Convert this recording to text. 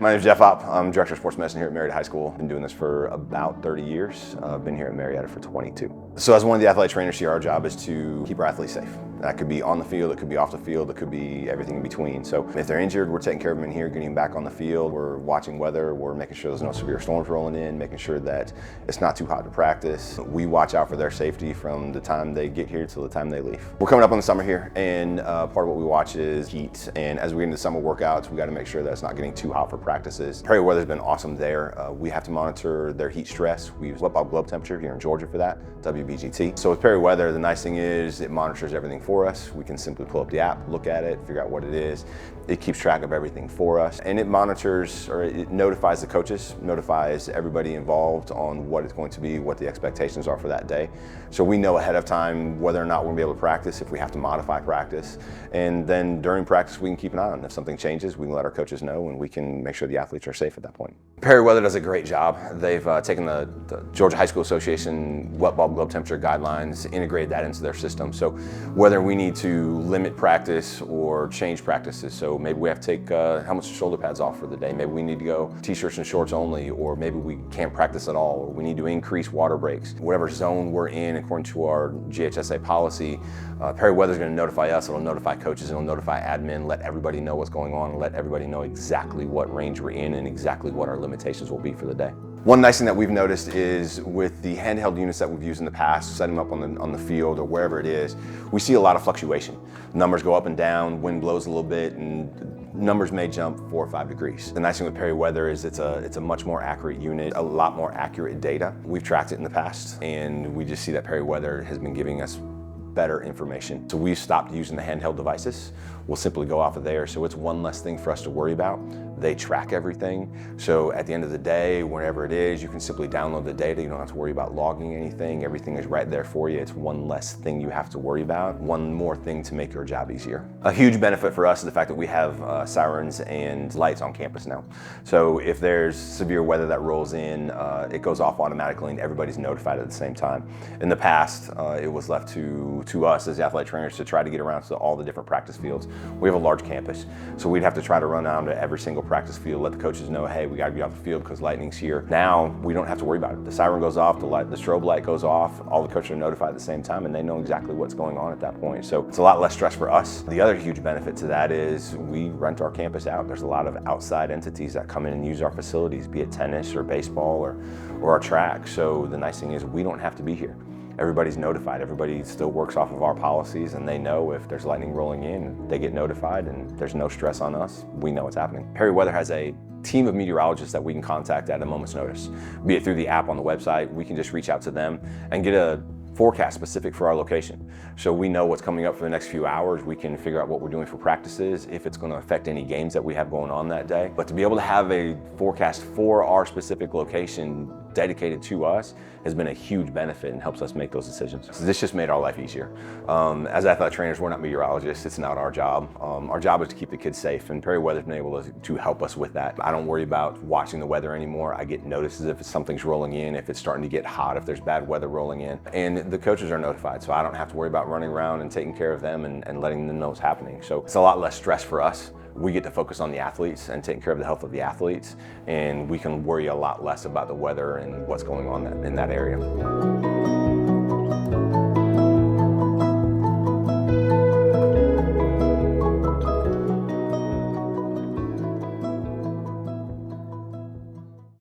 My name is Jeff Opp. I'm Director of Sports Medicine here at Marietta High School. Been doing this for about 30 years. I've been here at Marietta for 22. So as one of the athletic trainers here, our job is to keep our athletes safe. That could be on the field, it could be off the field, it could be everything in between. So if they're injured, we're taking care of them in here, getting them back on the field. We're watching weather, we're making sure there's no severe storms rolling in, making sure that it's not too hot to practice. We watch out for their safety from the time they get here till the time they leave. We're coming up on the summer here, and part of what we watch is heat. And as we get into summer workouts, we got to make sure that it's not getting too hot for practices. Prairie weather's been awesome there. We have to monitor their heat stress. We use wet bulb globe temperature here in Georgia for that, WBGT. So with Prairie weather, the nice thing is it monitors everything for us. We can simply pull up the app, look at it, figure out what it is. It keeps track of everything for us, and it monitors, or it notifies the coaches, notifies everybody involved on what it's going to be, what the expectations are for that day. So we know ahead of time whether or not we're gonna be able to practice, if we have to modify practice. And then during practice, we can keep an eye on it. If something changes, we can let our coaches know, and we can make sure the athletes are safe at that point. Prairie Weather does a great job. They've taken the Georgia High School Association wet bulb globe temperature guidelines, integrated that into their system. So whether we need to limit practice or change practices, so maybe we have to take helmets and shoulder pads off for the day, maybe we need to go t-shirts and shorts only, or maybe we can't practice at all, or we need to increase water breaks. Whatever zone we're in according to our GHSA policy, Prairie Weather is going to notify us, it'll notify coaches, it'll notify admin, let everybody know what's going on, and let everybody know exactly what range we're in and exactly what our limitations will be for the day. One nice thing that we've noticed is with the handheld units that we've used in the past, setting them up on the field or wherever it is, we see a lot of fluctuation. Numbers go up and down, wind blows a little bit, and numbers may jump 4 or 5 degrees. The nice thing with Prairie Weather is it's a much more accurate unit, a lot more accurate data. We've tracked it in the past, and we just see that Prairie Weather has been giving us better information. So we've stopped using the handheld devices. We'll simply go off of there. So it's one less thing for us to worry about. They track everything. So at the end of the day, wherever it is, you can simply download the data. You don't have to worry about logging anything. Everything is right there for you. It's one less thing you have to worry about. One more thing to make your job easier. A huge benefit for us is the fact that we have sirens and lights on campus now. So if there's severe weather that rolls in, it goes off automatically and everybody's notified at the same time. In the past, it was left to us as the athletic trainers to try to get around to all the different practice fields. We have a large campus, so we'd have to try to run down to every single practice field, let the coaches know, hey, we gotta get off the field because lightning's here. Now, we don't have to worry about it. The siren goes off, the strobe light goes off, all the coaches are notified at the same time and they know exactly what's going on at that point. So it's a lot less stress for us. The other huge benefit to that is we rent our campus out. There's a lot of outside entities that come in and use our facilities, be it tennis or baseball or our track. So the nice thing is we don't have to be here. Everybody's notified. Everybody still works off of our policies, and they know if there's lightning rolling in, they get notified, and there's no stress on us. We know what's happening. Prairie Weather has a team of meteorologists that we can contact at a moment's notice. Be it through the app on the website, we can just reach out to them and get a forecast specific for our location. So we know what's coming up for the next few hours. We can figure out what we're doing for practices, if it's going to affect any games that we have going on that day. But to be able to have a forecast for our specific location dedicated to us has been a huge benefit and helps us make those decisions. So this just made our life easier. As athletic trainers, we're not meteorologists. It's not our job. Our job is to keep the kids safe, and Prairie Weather's been able to help us with that. I don't worry about watching the weather anymore. I get notices if something's rolling in, if it's starting to get hot, if there's bad weather rolling in, and the coaches are notified, so I don't have to worry about running around and taking care of them and letting them know what's happening. So it's a lot less stress for us. We get to focus on the athletes and taking care of the health of the athletes, and we can worry a lot less about the weather and what's going on in that area.